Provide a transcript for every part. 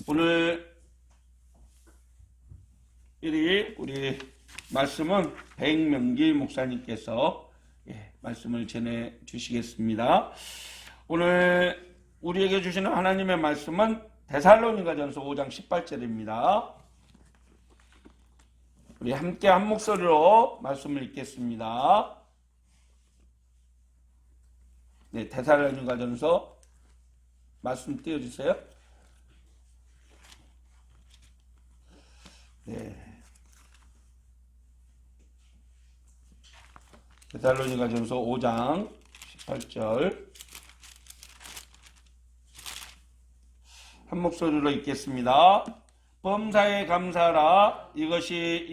오늘 우리 말씀은 백명기 목사님께서 말씀을 전해 주시겠습니다. 오늘 우리에게 주시는 하나님의 말씀은 데살로니가전서 5장 18절입니다. 우리 함께 한 목소리로 말씀을 읽겠습니다. 네, 데살로니가전서 말씀 띄워주세요. 네. 데살로니가전서 5장 18절 한 목소리로 읽겠습니다. 범사에 감사하라. 이것이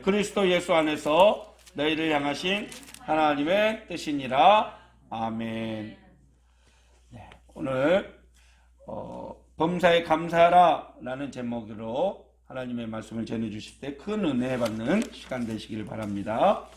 그리스도 예수 안에서 너희를 향하신 하나님의 뜻이니라. 아멘. 네, 오늘 범사에 감사하라 라는 제목으로 하나님의 말씀을 전해 주실 때 큰 은혜 받는 시간 되시길 바랍니다.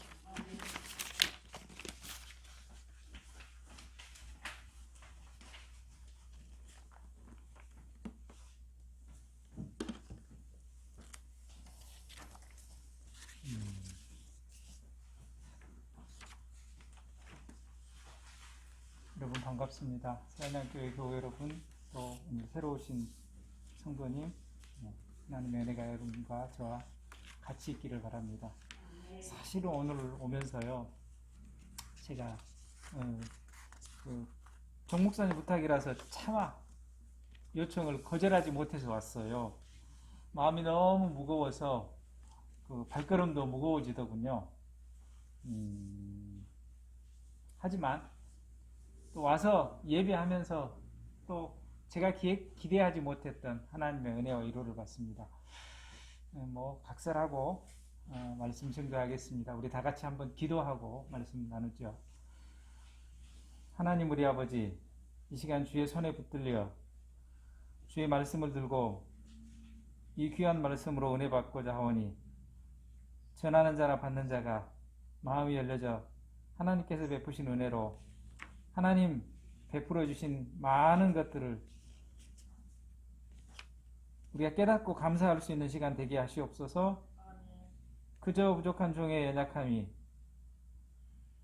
여러분 반갑습니다. 사랑교회 교회 여러분, 또 오늘 새로 오신 성도님, 하나님의 은혜가 여러분과 저와 같이 있기를 바랍니다. 사실은 오늘 오면서요, 제가 정 목사님 부탁이라서 차마 요청을 거절하지 못해서 왔어요. 마음이 너무 무거워서 발걸음도 무거워지더군요. 하지만 또 와서 예배하면서 또 제가 기대하지 못했던 하나님의 은혜와 위로를 받습니다. 각설하고 말씀 증거하겠습니다. 우리 다 같이 한번 기도하고 말씀 나누죠. 하나님 우리 아버지, 이 시간 주의 손에 붙들려 주의 말씀을 들고 이 귀한 말씀으로 은혜 받고자 하오니 전하는 자나 받는 자가 마음이 열려져 하나님께서 베푸신 은혜로 하나님 베풀어 주신 많은 것들을 우리가 깨닫고 감사할 수 있는 시간 되게 하시옵소서. 그저 부족한 종의 연약함이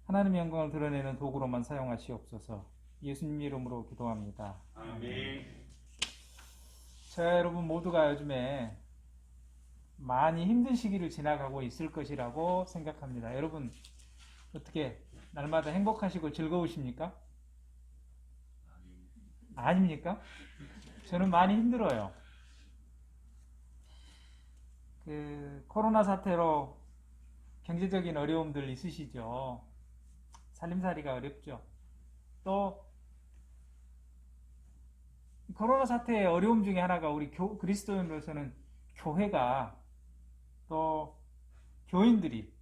하나님의 영광을 드러내는 도구로만 사용하시옵소서. 예수님 이름으로 기도합니다. 아멘. 저와 여러분 모두가 요즘에 많이 힘든 시기를 지나가고 있을 것이라고 생각합니다. 여러분 어떻게 날마다 행복하시고 즐거우십니까? 아닙니까? 저는 많이 힘들어요. 코로나 사태로 경제적인 어려움들 있으시죠? 살림살이가 어렵죠. 또 코로나 사태의 어려움 중에 하나가 우리 그리스도인으로서는 교회가 또 교인들이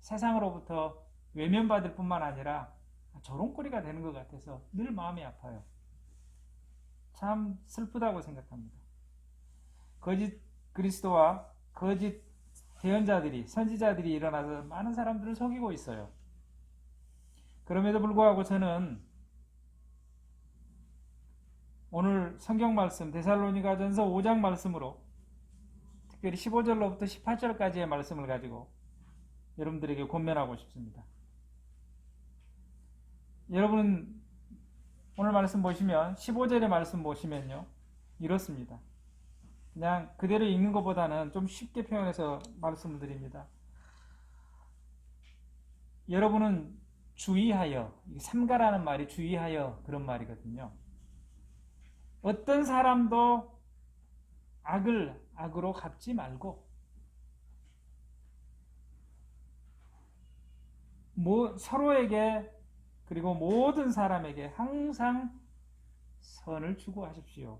세상으로부터 외면받을 뿐만 아니라 조롱거리가 되는 것 같아서 늘 마음이 아파요. 참 슬프다고 생각합니다. 거짓 그리스도와 거짓 대언자들이, 선지자들이 일어나서 많은 사람들을 속이고 있어요. 그럼에도 불구하고 저는 오늘 성경 말씀 데살로니가전서 5장 말씀으로 특별히 15절로부터 18절까지의 말씀을 가지고 여러분들에게 권면하고 싶습니다. 여러분 오늘 말씀 보시면 15절의 말씀 보시면요 이렇습니다. 그냥 그대로 읽는 것보다는 좀 쉽게 표현해서 말씀을 드립니다. 여러분은 주의하여, 삼가라는 말이 주의하여 그런 말이거든요. 어떤 사람도 악을 악으로 갚지 말고 서로에게 그리고 모든 사람에게 항상 선을 추구하십시오.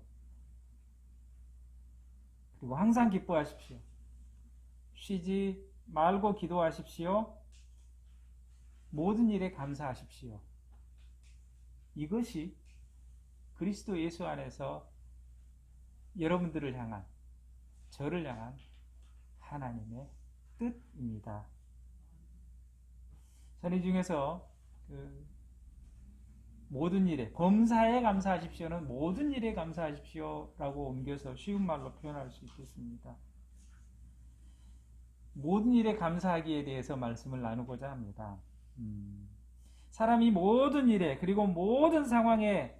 그리고 항상 기뻐하십시오. 쉬지 말고 기도하십시오. 모든 일에 감사하십시오. 이것이 그리스도 예수 안에서 여러분들을 향한, 저를 향한 하나님의 뜻입니다. 저는 이 중에서 모든 일에, 범사에 감사하십시오는 모든 일에 감사하십시오라고 옮겨서 쉬운 말로 표현할 수 있겠습니다. 모든 일에 감사하기에 대해서 말씀을 나누고자 합니다. 사람이 모든 일에 그리고 모든 상황에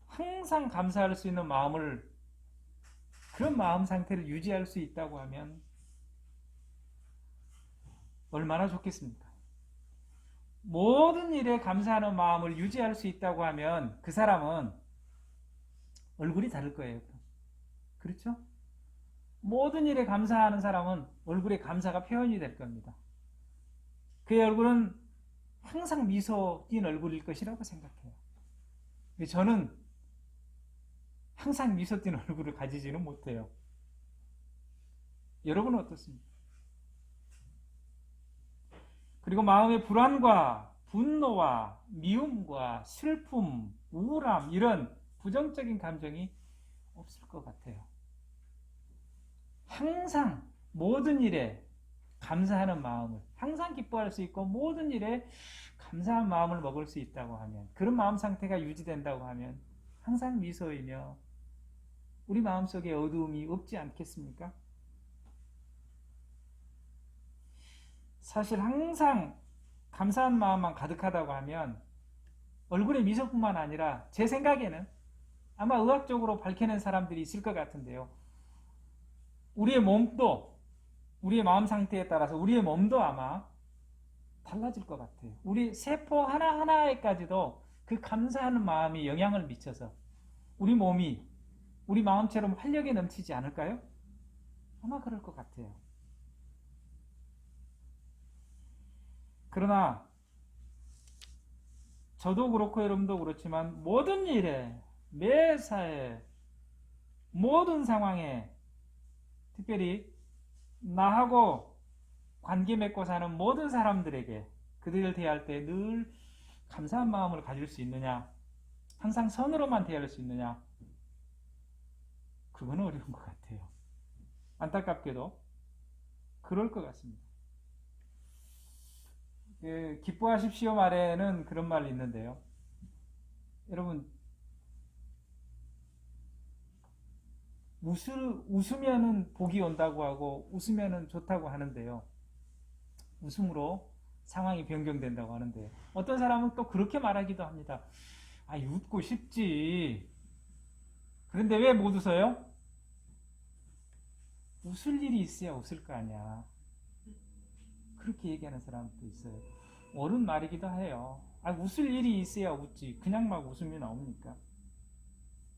항상 감사할 수 있는 마음을, 그런 마음 상태를 유지할 수 있다고 하면 얼마나 좋겠습니까? 모든 일에 감사하는 마음을 유지할 수 있다고 하면 그 사람은 얼굴이 다를 거예요. 그렇죠? 모든 일에 감사하는 사람은 얼굴에 감사가 표현이 될 겁니다. 그의 얼굴은 항상 미소 띈 얼굴일 것이라고 생각해요. 저는 항상 미소 띈 얼굴을 가지지는 못해요. 여러분은 어떻습니까? 그리고 마음의 불안과 분노와 미움과 슬픔, 우울함, 이런 부정적인 감정이 없을 것 같아요. 항상 모든 일에 감사하는 마음을, 항상 기뻐할 수 있고 모든 일에 감사한 마음을 먹을 수 있다고 하면, 그런 마음 상태가 유지된다고 하면 항상 미소이며 우리 마음속에 어두움이 없지 않겠습니까? 사실 항상 감사한 마음만 가득하다고 하면 얼굴에 미소뿐만 아니라, 제 생각에는 아마 의학적으로 밝혀낸 사람들이 있을 것 같은데요, 우리의 몸도, 우리의 마음 상태에 따라서 우리의 몸도 아마 달라질 것 같아요. 우리 세포 하나하나에까지도 그 감사하는 마음이 영향을 미쳐서 우리 몸이 우리 마음처럼 활력이 넘치지 않을까요? 아마 그럴 것 같아요. 그러나 저도 그렇고 여러분도 그렇지만 모든 일에, 매사에, 모든 상황에, 특별히 나하고 관계 맺고 사는 모든 사람들에게 그들을 대할 때 늘 감사한 마음을 가질 수 있느냐, 항상 선으로만 대할 수 있느냐, 그건 어려운 것 같아요. 안타깝게도 그럴 것 같습니다. 기뻐하십시오 말에는 그런 말이 있는데요, 여러분, 웃으면은 복이 온다고 하고 웃으면은 좋다고 하는데요, 웃음으로 상황이 변경된다고 하는데, 어떤 사람은 또 그렇게 말하기도 합니다. 아, 웃고 싶지. 그런데 왜 못 웃어요? 웃을 일이 있어야 웃을 거 아니야. 그렇게 얘기하는 사람도 있어요. 옳은 말이기도 해요. 아, 웃을 일이 있어야 웃지. 그냥 막 웃음이 나옵니까?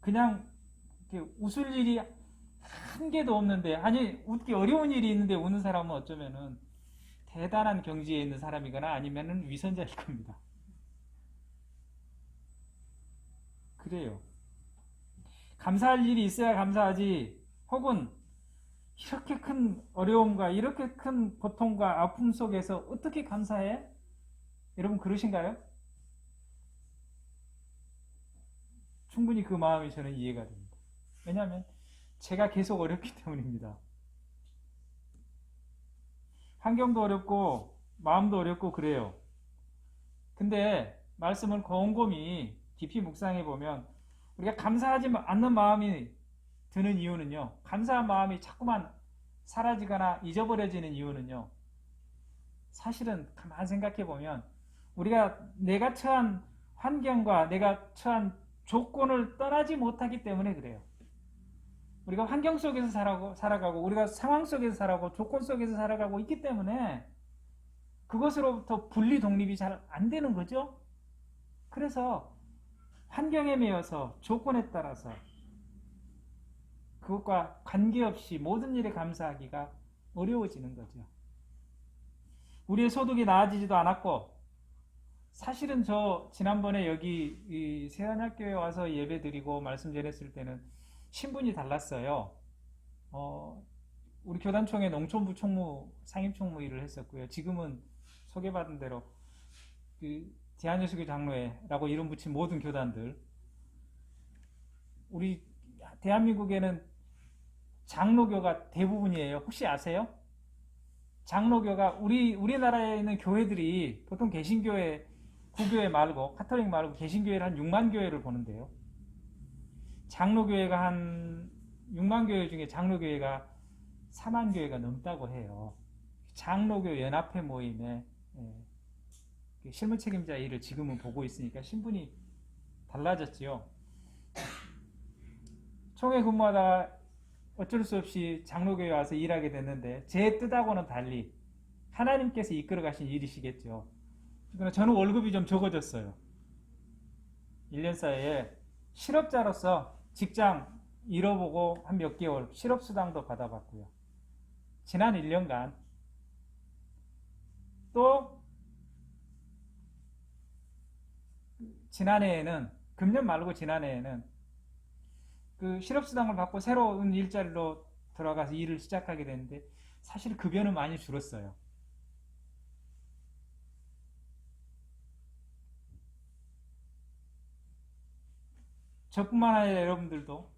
그냥 이렇게 웃을 일이 한 개도 없는데, 아니 웃기 어려운 일이 있는데 우는 사람은 어쩌면은 대단한 경지에 있는 사람이거나 아니면은 위선자일 겁니다. 그래요. 감사할 일이 있어야 감사하지, 혹은 이렇게 큰 어려움과 이렇게 큰 고통과 아픔 속에서 어떻게 감사해? 여러분 그러신가요? 충분히 그 마음이 저는 이해가 됩니다. 왜냐하면 제가 계속 어렵기 때문입니다. 환경도 어렵고 마음도 어렵고 그래요. 근데 말씀을 곰곰이 깊이 묵상해 보면 우리가 감사하지 않는 마음이 드는 이유는요, 감사한 마음이 자꾸만 사라지거나 잊어버려지는 이유는요, 사실은 가만 생각해 보면 우리가 내가 처한 환경과 내가 처한 조건을 떠나지 못하기 때문에 그래요. 우리가 환경 속에서 살아가고 우리가 상황 속에서 살아가고 조건 속에서 살아가고 있기 때문에 그것으로부터 분리 독립이 잘 안 되는 거죠. 그래서 환경에 매여서 조건에 따라서 그것과 관계없이 모든 일에 감사하기가 어려워지는 거죠. 우리의 소득이 나아지지도 않았고, 사실은 저 지난번에 여기 이 세안학교에 와서 예배 드리고 말씀 전했을 때는 신분이 달랐어요. 우리 교단총회 농촌부 총무, 상임총무 일을 했었고요. 지금은 소개받은 대로 그 대한예수교 장로회라고 이름 붙인 모든 교단들, 우리 대한민국에는 장로교가 대부분이에요. 혹시 아세요? 장로교가 우리나라에 있는 교회들이 보통 개신교의 부교회 말고 카톨릭 말고 개신교회를 한 6만 교회를 보는데요. 장로교회가 한 6만 교회 중에 장로교회가 4만 교회가 넘다고 해요. 장로교 연합회 모임에 실무 책임자 일을 지금은 보고 있으니까 신분이 달라졌지요. 총회 근무하다가 어쩔 수 없이 장로교회 와서 일하게 됐는데 제 뜻하고는 달리 하나님께서 이끌어 가신 일이시겠죠. 그러나 저는 월급이 좀 적어졌어요. 1년 사이에 실업자로서 직장 잃어보고 한 몇 개월 실업수당도 받아봤고요. 지난 1년간 또 지난해에는 금년 말고 지난해에는 그 실업수당을 받고 새로운 일자리로 들어가서 일을 시작하게 됐는데 사실 급여는 많이 줄었어요. 저뿐만 아니라 여러분들도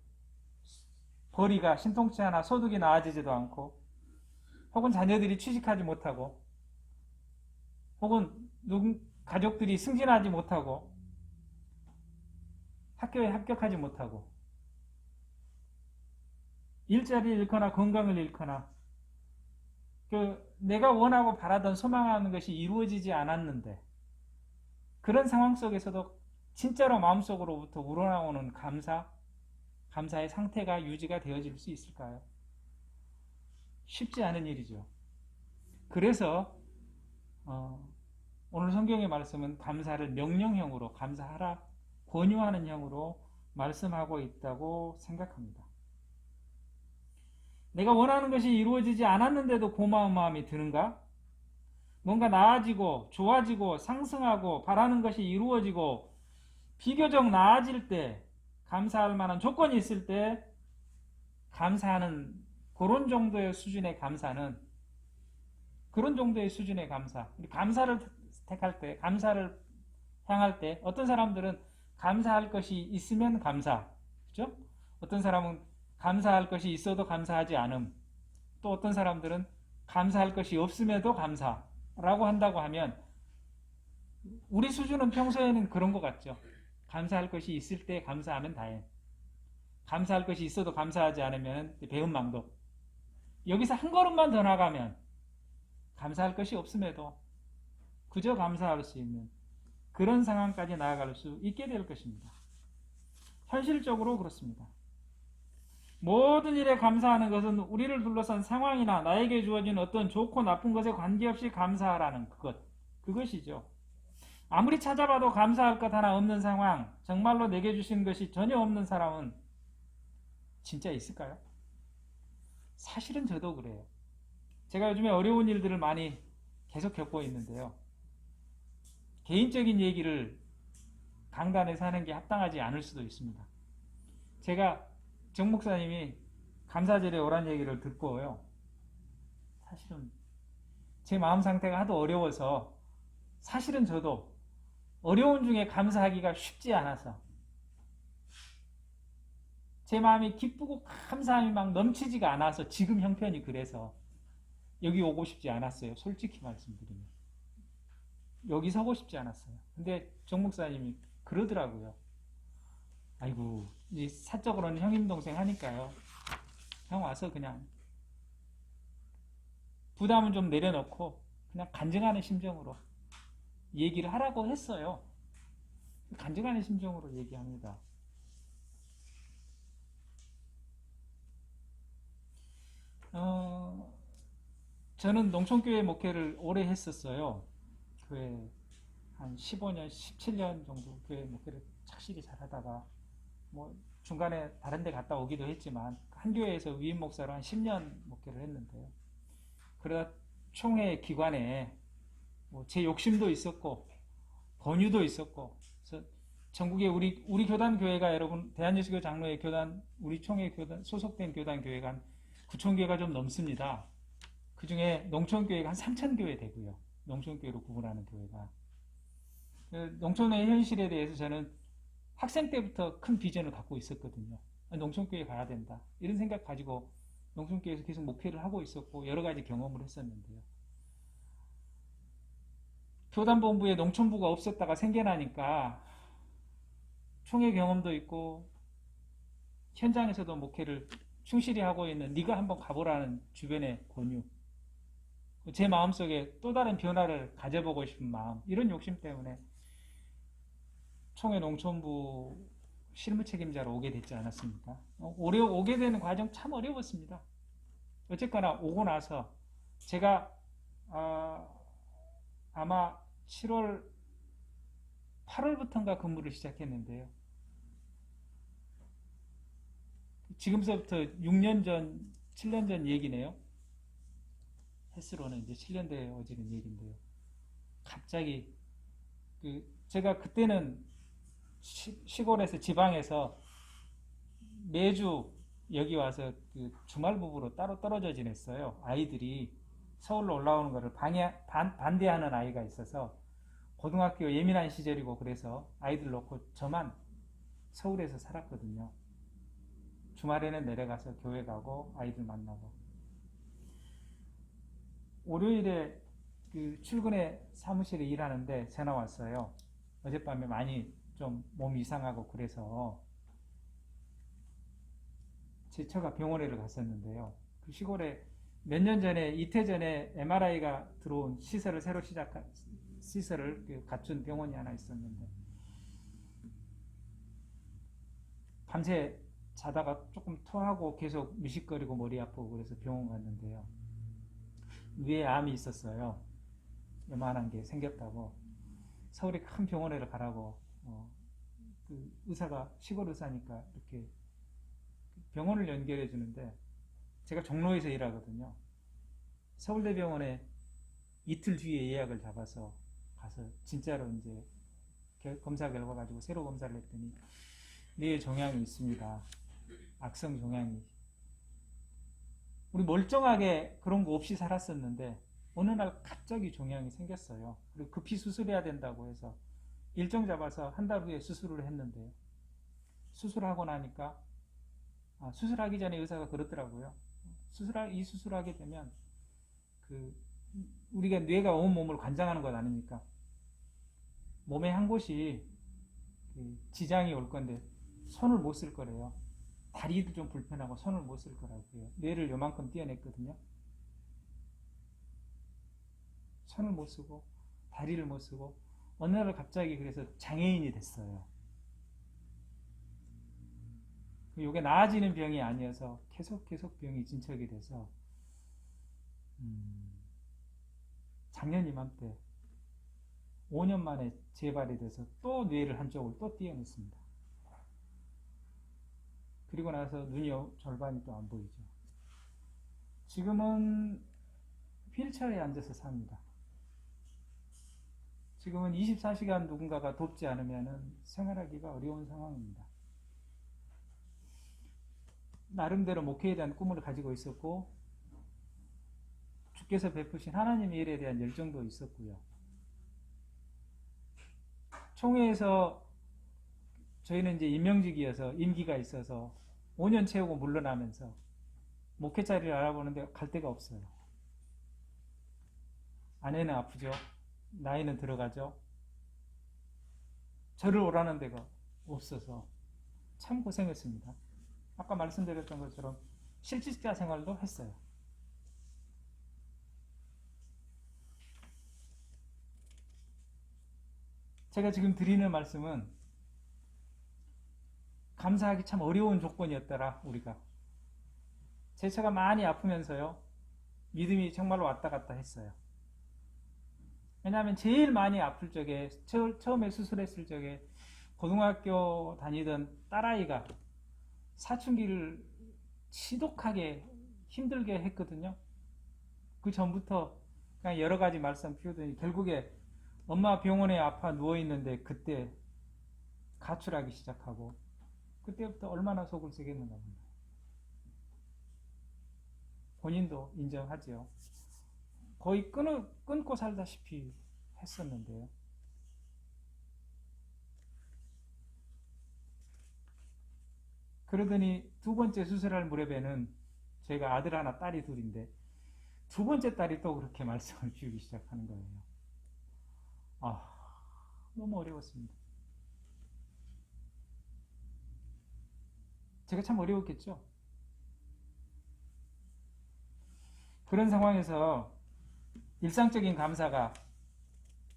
벌이가 신통치 않아 소득이 나아지지도 않고 혹은 자녀들이 취직하지 못하고 혹은 가족들이 승진하지 못하고 학교에 합격하지 못하고 일자리를 잃거나 건강을 잃거나 내가 원하고 바라던 소망하는 것이 이루어지지 않았는데 그런 상황 속에서도 진짜로 마음속으로부터 우러나오는 감사의 상태가 유지가 되어질 수 있을까요? 쉽지 않은 일이죠. 그래서 오늘 성경의 말씀은 감사를 명령형으로 감사하라 권유하는 형으로 말씀하고 있다고 생각합니다. 내가 원하는 것이 이루어지지 않았는데도 고마운 마음이 드는가? 뭔가 나아지고 좋아지고 상승하고 바라는 것이 이루어지고 비교적 나아질 때 감사할 만한 조건이 있을 때 감사하는 그런 정도의 수준의 감사는 그런 정도의 수준의 감사를 택할 때 감사를 향할 때 어떤 사람들은 감사할 것이 있으면 감사, 그렇죠? 어떤 사람은 감사할 것이 있어도 감사하지 않음. 또 어떤 사람들은 감사할 것이 없음에도 감사라고 한다고 하면 우리 수준은 평소에는 그런 것 같죠. 감사할 것이 있을 때 감사하면 다행. 감사할 것이 있어도 감사하지 않으면 배은망덕. 여기서 한 걸음만 더 나가면 감사할 것이 없음에도 그저 감사할 수 있는 그런 상황까지 나아갈 수 있게 될 것입니다. 현실적으로 그렇습니다. 모든 일에 감사하는 것은 우리를 둘러싼 상황이나 나에게 주어진 어떤 좋고 나쁜 것에 관계없이 감사하라는 그것이죠. 아무리 찾아봐도 감사할 것 하나 없는 상황, 정말로 내게 주신 것이 전혀 없는 사람은 진짜 있을까요? 사실은 저도 그래요. 제가 요즘에 어려운 일들을 많이 계속 겪고 있는데요. 개인적인 얘기를 강단에서 하는 게 합당하지 않을 수도 있습니다. 제가 정 목사님이 감사절에 오란 얘기를 듣고요. 사실은 제 마음 상태가 하도 어려워서 사실은 저도 어려운 중에 감사하기가 쉽지 않아서 제 마음이 기쁘고 감사함이 막 넘치지가 않아서 지금 형편이 그래서 여기 오고 싶지 않았어요. 솔직히 말씀드리면. 여기 서고 싶지 않았어요. 근데 정 목사님이 그러더라고요. 아이고, 사적으로는 형님 동생 하니까요. 형 와서 그냥 부담은 좀 내려놓고 그냥 간증하는 심정으로 얘기를 하라고 했어요. 간증하는 심정으로 얘기합니다. 저는 농촌교회 목회를 오래 했었어요. 교회 한 15년, 17년 정도 교회 목회를 착실히 잘하다가 뭐 중간에 다른 데 갔다 오기도 했지만 한 교회에서 위임 목사로 한 10년 목회를 했는데요. 그러다 총회 기관에 뭐 제 욕심도 있었고 권유도 있었고 그래서 전국에 우리 교단 교회가 여러분 대한예수교 장로회 교단 우리 총회 교단 소속된 교단 교회가 한 9,000개가 좀 넘습니다. 그 중에 농촌교회가 한 3,000교회 되고요. 농촌교회로 구분하는 교회가. 농촌의 현실에 대해서 저는 학생 때부터 큰 비전을 갖고 있었거든요. 농촌교회 가야 된다. 이런 생각 가지고 농촌교회에서 계속 목회를 하고 있었고 여러 가지 경험을 했었는데요. 교단본부에 농촌부가 없었다가 생겨나니까 총회 경험도 있고 현장에서도 목회를 충실히 하고 있는 네가 한번 가보라는 주변의 권유, 제 마음속에 또 다른 변화를 가져보고 싶은 마음, 이런 욕심 때문에 총회 농촌부 실무 책임자로 오게 됐지 않았습니까? 오게 되는 과정 참 어려웠습니다. 어쨌거나 오고 나서 제가 아마 7월 8월부터인가 근무를 시작했는데요. 지금서부터 6년 전, 7년 전 얘기네요. 횟수로는 이제 7년 되어지는 얘기인데요. 갑자기 제가 그때는 시골에서 지방에서 매주 여기 와서 주말 부부로 따로 떨어져 지냈어요. 아이들이 서울로 올라오는 것을 반대하는 아이가 있어서 고등학교 예민한 시절이고 그래서 아이들 놓고 저만 서울에서 살았거든요. 주말에는 내려가서 교회 가고 아이들 만나고. 월요일에 출근해 사무실에 일하는데 전화 왔어요. 어젯밤에 많이 좀 몸이 이상하고 그래서 제 처가 병원에를 갔었는데요. 그 시골에 몇 년 전에 이태 전에 MRI가 들어온 시설을 새로 시작한 시설을 갖춘 병원이 하나 있었는데 밤새 자다가 조금 토하고 계속 미식거리고 머리 아프고 그래서 병원 갔는데요. 뇌에 암이 있었어요. 요만한 게 생겼다고 서울에 큰 병원에를 가라고 의사가 시골 의사니까 이렇게 병원을 연결해 주는데 제가 종로에서 일하거든요. 서울대병원에 이틀 뒤에 예약을 잡아서 가서 진짜로 이제 검사 결과 가지고 새로 검사를 했더니 뇌에 종양이 있습니다. 악성 종양이. 우리 멀쩡하게 그런 거 없이 살았었는데 어느 날 갑자기 종양이 생겼어요. 그리고 급히 수술해야 된다고 해서 일정 잡아서 한 달 후에 수술을 했는데요. 수술하고 나니까 수술하기 전에 의사가 그렇더라고요. 이 수술하게 되면 우리가 뇌가 온 몸을 관장하는 것 아닙니까? 몸의 한 곳이 지장이 올 건데 손을 못 쓸 거래요. 다리도 좀 불편하고 손을 못 쓸 거라고요. 뇌를 요만큼 띄어냈거든요. 손을 못 쓰고 다리를 못 쓰고 어느 날 갑자기 그래서 장애인이 됐어요. 이게 나아지는 병이 아니어서 계속 병이 진척이 돼서 작년 이맘때 5년 만에 재발이 돼서 또 뇌를 한쪽을 또 띄어냈습니다. 그리고 나서 눈이 절반이 또 안 보이죠. 지금은 휠체어에 앉아서 삽니다. 지금은 24시간 누군가가 돕지 않으면 생활하기가 어려운 상황입니다. 나름대로 목회에 대한 꿈을 가지고 있었고 주께서 베푸신 하나님의 일에 대한 열정도 있었고요. 총회에서 저희는 이제 임명직이어서 임기가 있어서 5년 채우고 물러나면서 목회 자리를 알아보는데 갈 데가 없어요. 아내는 아프죠. 나이는 들어가죠. 저를 오라는 데가 없어서 참 고생했습니다. 아까 말씀드렸던 것처럼 실직자 생활도 했어요. 제가 지금 드리는 말씀은 감사하기 참 어려운 조건이었더라. 우리가 제 차가 많이 아프면서요 믿음이 정말로 왔다 갔다 했어요. 왜냐하면 제일 많이 아플 적에 처음에 수술했을 적에 고등학교 다니던 딸아이가 사춘기를 지독하게 힘들게 했거든요. 그 전부터 그냥 여러 가지 말씀 피우더니 결국에 엄마 병원에 아파 누워있는데 그때 가출하기 시작하고 그때부터 얼마나 속을 쓰겠는가 몰라요. 본인도 인정하죠. 거의 끊고 살다시피 했었는데요. 그러더니 두 번째 수술할 무렵에는 저희가 아들 하나 딸이 둘인데 두 번째 딸이 또 그렇게 말씀을 피우기 시작하는 거예요. 아, 너무 어려웠습니다. 제가 참 어려웠겠죠? 그런 상황에서 일상적인 감사가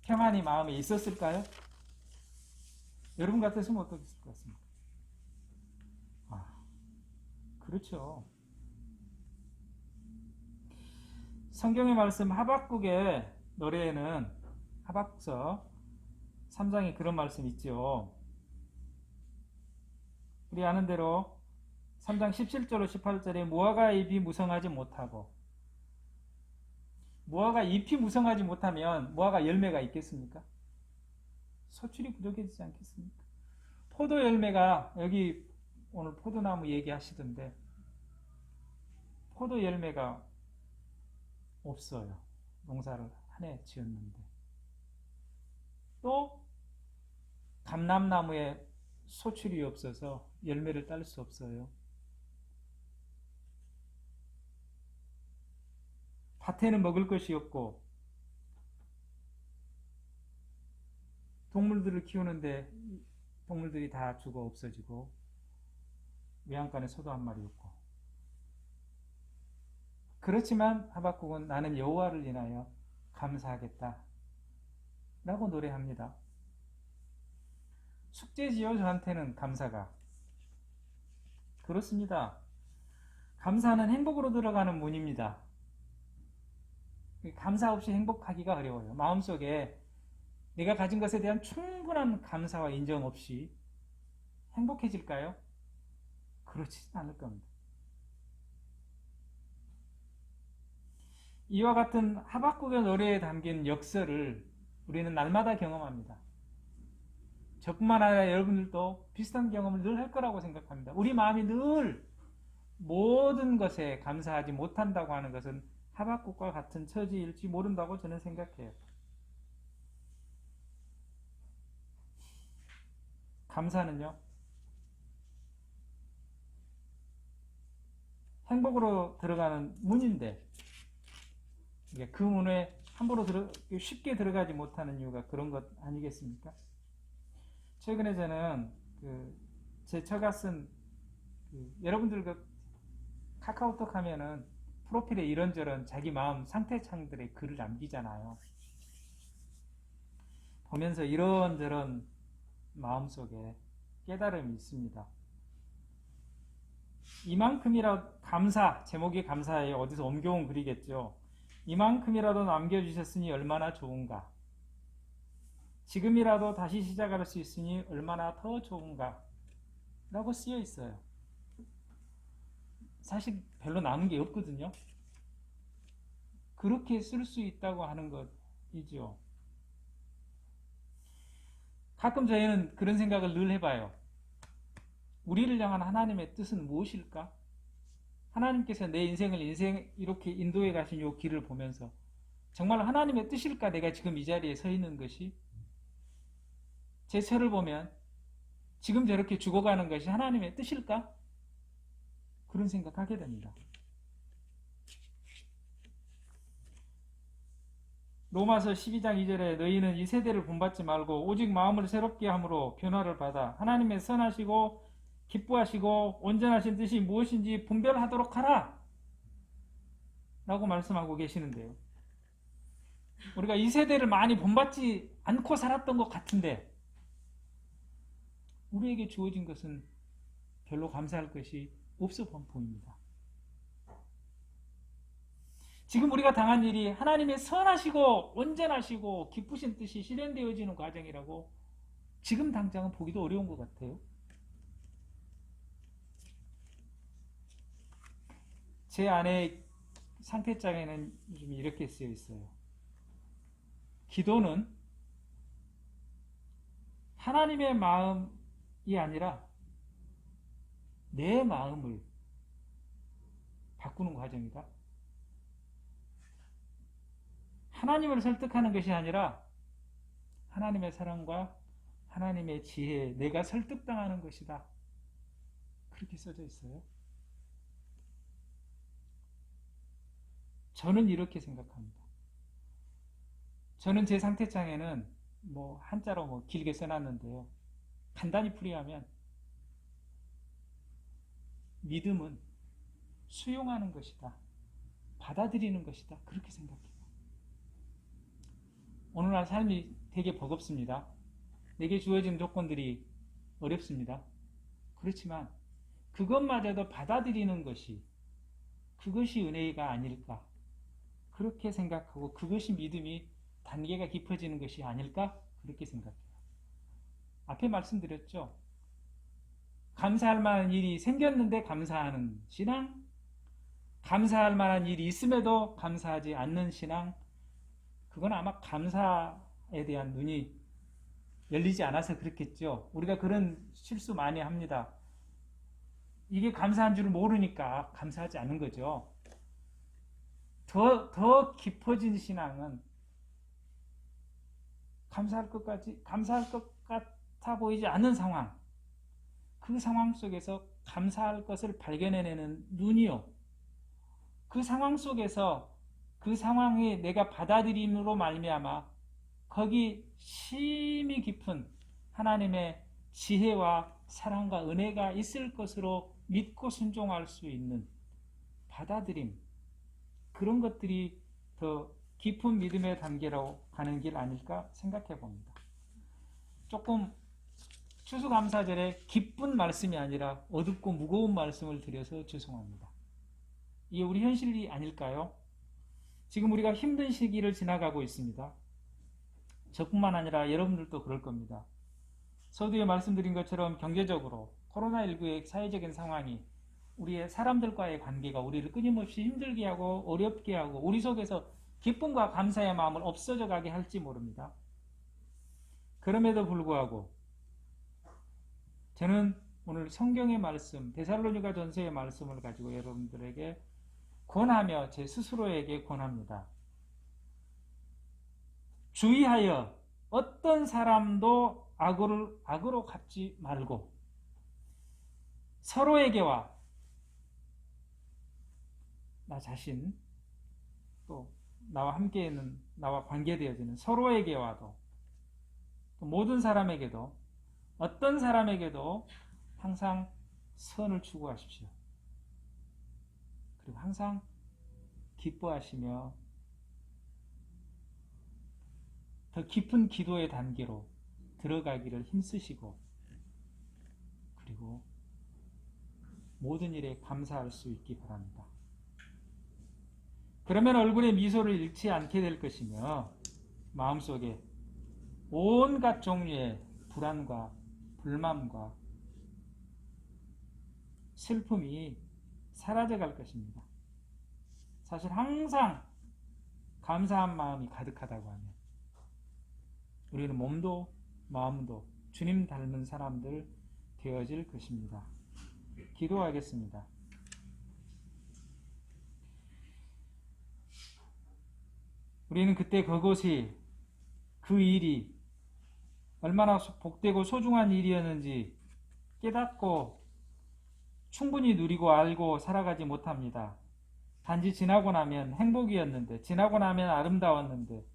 평안히 마음에 있었을까요? 여러분 같았으면 어떻겠을 것 같습니까? 아, 그렇죠. 성경의 말씀 하박국의 노래에는 하박서 3장에 그런 말씀 있죠. 우리 아는 대로 3장 17절로 18절에 무화과 잎이 무성하지 못하고, 무화과 잎이 무성하지 못하면 무화과 열매가 있겠습니까? 소출이 부족해지지 않겠습니까? 포도 열매가, 여기 오늘 포도나무 얘기하시던데 포도 열매가 없어요. 농사를 한 해 지었는데. 또 감람나무에 소출이 없어서 열매를 딸 수 없어요. 밭에는 먹을 것이 없고 동물들을 키우는데 동물들이 다 죽어 없어지고 외양간에 소도 한 마리 없고. 그렇지만 하박국은 나는 여호와를 인하여 감사하겠다 라고 노래합니다. 숙제지요, 저한테는 감사가. 그렇습니다. 감사는 행복으로 들어가는 문입니다. 감사 없이 행복하기가 어려워요. 마음속에 내가 가진 것에 대한 충분한 감사와 인정 없이 행복해질까요? 그렇지는 않을 겁니다. 이와 같은 하박국의 노래에 담긴 역설을 우리는 날마다 경험합니다. 저뿐만 아니라 여러분들도 비슷한 경험을 늘 할 거라고 생각합니다. 우리 마음이 늘 모든 것에 감사하지 못한다고 하는 것은 하박국과 같은 처지일지 모른다고 저는 생각해요. 감사는요, 행복으로 들어가는 문인데 그 문에 함부로 쉽게 들어가지 못하는 이유가 그런 것 아니겠습니까? 최근에 저는 제 처가 쓴 여러분들 카카오톡 하면은 프로필에 이런저런 자기 마음 상태창들의 글을 남기잖아요. 보면서 이런저런 마음속에 깨달음이 있습니다. 이만큼이라도 감사, 제목이 감사예요. 어디서 옮겨온 글이겠죠. 이만큼이라도 남겨주셨으니 얼마나 좋은가. 지금이라도 다시 시작할 수 있으니 얼마나 더 좋은가 라고 쓰여 있어요. 사실 별로 남은 게 없거든요. 그렇게 쓸 수 있다고 하는 것이죠. 가끔 저희는 그런 생각을 늘 해봐요. 우리를 향한 하나님의 뜻은 무엇일까? 하나님께서 내 인생을 이렇게 인도해 가신 이 길을 보면서 정말 하나님의 뜻일까? 내가 지금 이 자리에 서 있는 것이? 제 처를 보면 지금 저렇게 죽어가는 것이 하나님의 뜻일까? 그런 생각하게 됩니다. 로마서 12장 2절에 너희는 이 세대를 본받지 말고 오직 마음을 새롭게 함으로 변화를 받아 하나님의 선하시고 기뻐하시고 온전하신 뜻이 무엇인지 분별하도록 하라 라고 말씀하고 계시는데요. 우리가 이 세대를 많이 본받지 않고 살았던 것 같은데 우리에게 주어진 것은 별로 감사할 것이 없어 보입니다. 지금 우리가 당한 일이 하나님의 선하시고 온전하시고 기쁘신 뜻이 실현되어지는 과정이라고 지금 당장은 보기도 어려운 것 같아요. 제 아내의 상태장에는 요즘 이렇게 쓰여 있어요. 기도는 하나님의 마음이 아니라 내 마음을 바꾸는 과정이다. 하나님을 설득하는 것이 아니라 하나님의 사랑과 하나님의 지혜에 내가 설득당하는 것이다. 그렇게 써져 있어요. 저는 이렇게 생각합니다. 저는 제 상태장에는 뭐 한자로 뭐 길게 써놨는데요. 간단히 풀이하면 믿음은 수용하는 것이다. 받아들이는 것이다. 그렇게 생각해요. 오늘날 삶이 되게 버겁습니다. 내게 주어진 조건들이 어렵습니다. 그렇지만 그것마저도 받아들이는 그것이 은혜가 아닐까. 그렇게 생각하고 그것이 믿음이 단계가 깊어지는 것이 아닐까. 그렇게 생각해요. 앞에 말씀드렸죠. 감사할 만한 일이 생겼는데 감사하는 신앙, 감사할 만한 일이 있음에도 감사하지 않는 신앙, 그건 아마 감사에 대한 눈이 열리지 않아서 그렇겠죠. 우리가 그런 실수 많이 합니다. 이게 감사한 줄 모르니까 감사하지 않는 거죠. 더 깊어진 신앙은 감사할 것 같아 보이지 않는 상황, 그 상황 속에서 감사할 것을 발견해내는 눈이요. 그 상황 속에서 그 상황이 내가 받아들임으로 말미암아 거기 심히 깊은 하나님의 지혜와 사랑과 은혜가 있을 것으로 믿고 순종할 수 있는 받아들임, 그런 것들이 더 깊은 믿음의 단계로 가는 길 아닐까 생각해 봅니다. 조금 추수감사절에 기쁜 말씀이 아니라 어둡고 무거운 말씀을 드려서 죄송합니다. 이게 우리 현실이 아닐까요? 지금 우리가 힘든 시기를 지나가고 있습니다. 저뿐만 아니라 여러분들도 그럴 겁니다. 서두에 말씀드린 것처럼 경제적으로 코로나19의 사회적인 상황이 우리의 사람들과의 관계가 우리를 끊임없이 힘들게 하고 어렵게 하고 우리 속에서 기쁨과 감사의 마음을 없어져 가게 할지 모릅니다. 그럼에도 불구하고 저는 오늘 성경의 말씀, 데살로니가 전서의 말씀을 가지고 여러분들에게 권하며 제 스스로에게 권합니다. 주의하여 어떤 사람도 악으로 갚지 말고 서로에게와 나 자신 또 나와 함께 있는 나와 관계되어지는 서로에게와도 또 모든 사람에게도 어떤 사람에게도 항상 선을 추구하십시오. 그리고 항상 기뻐하시며 더 깊은 기도의 단계로 들어가기를 힘쓰시고 그리고 모든 일에 감사할 수 있기 바랍니다. 그러면 얼굴에 미소를 잃지 않게 될 것이며 마음속에 온갖 종류의 불안과 불만과 슬픔이 사라져갈 것입니다. 사실 항상 감사한 마음이 가득하다고 하면 우리는 몸도 마음도 주님 닮은 사람들 되어질 것입니다. 기도하겠습니다. 우리는 그때 그곳이 그 일이 얼마나 복되고 소중한 일이었는지 깨닫고 충분히 누리고 알고 살아가지 못합니다. 단지 지나고 나면 행복이었는데 지나고 나면 아름다웠는데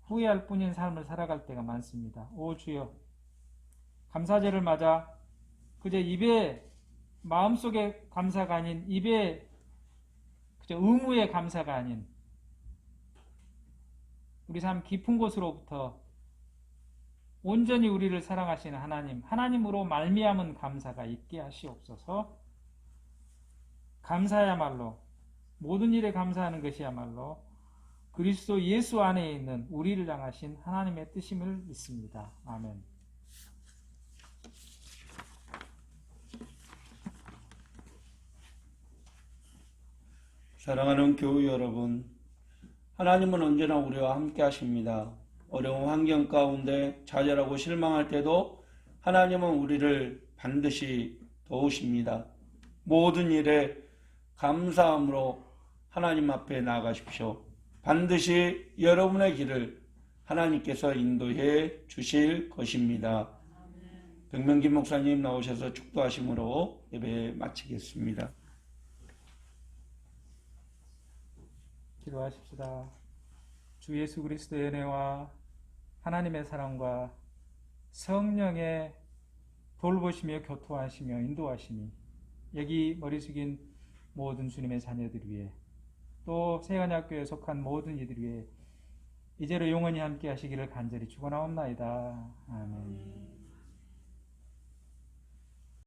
후회할 뿐인 삶을 살아갈 때가 많습니다. 오 주여, 감사제를 맞아 그저 입에 마음속에 감사가 아닌 입에 그저 의무의 감사가 아닌 우리 삶 깊은 곳으로부터 온전히 우리를 사랑하시는 하나님으로 말미암은 감사가 있게 하시옵소서. 감사야말로 모든 일에 감사하는 것이야말로 그리스도 예수 안에 있는 우리를 향하신 하나님의 뜻임을 믿습니다. 아멘. 사랑하는 교우 여러분, 하나님은 언제나 우리와 함께 하십니다. 어려운 환경 가운데 좌절하고 실망할 때도 하나님은 우리를 반드시 도우십니다. 모든 일에 감사함으로 하나님 앞에 나아가십시오. 반드시 여러분의 길을 하나님께서 인도해 주실 것입니다. 백명기 목사님 나오셔서 축도하심으로 예배 마치겠습니다. 기도하십시다. 주 예수 그리스도의 은혜와 하나님의 사랑과 성령의 돌보시며 교토하시며 인도하심이 여기 머리 숙인 모든 주님의 자녀들 위해 또 세간약교에 속한 모든 이들 위해 이제로 영원히 함께 하시기를 간절히 축원하옵나이다. 아멘.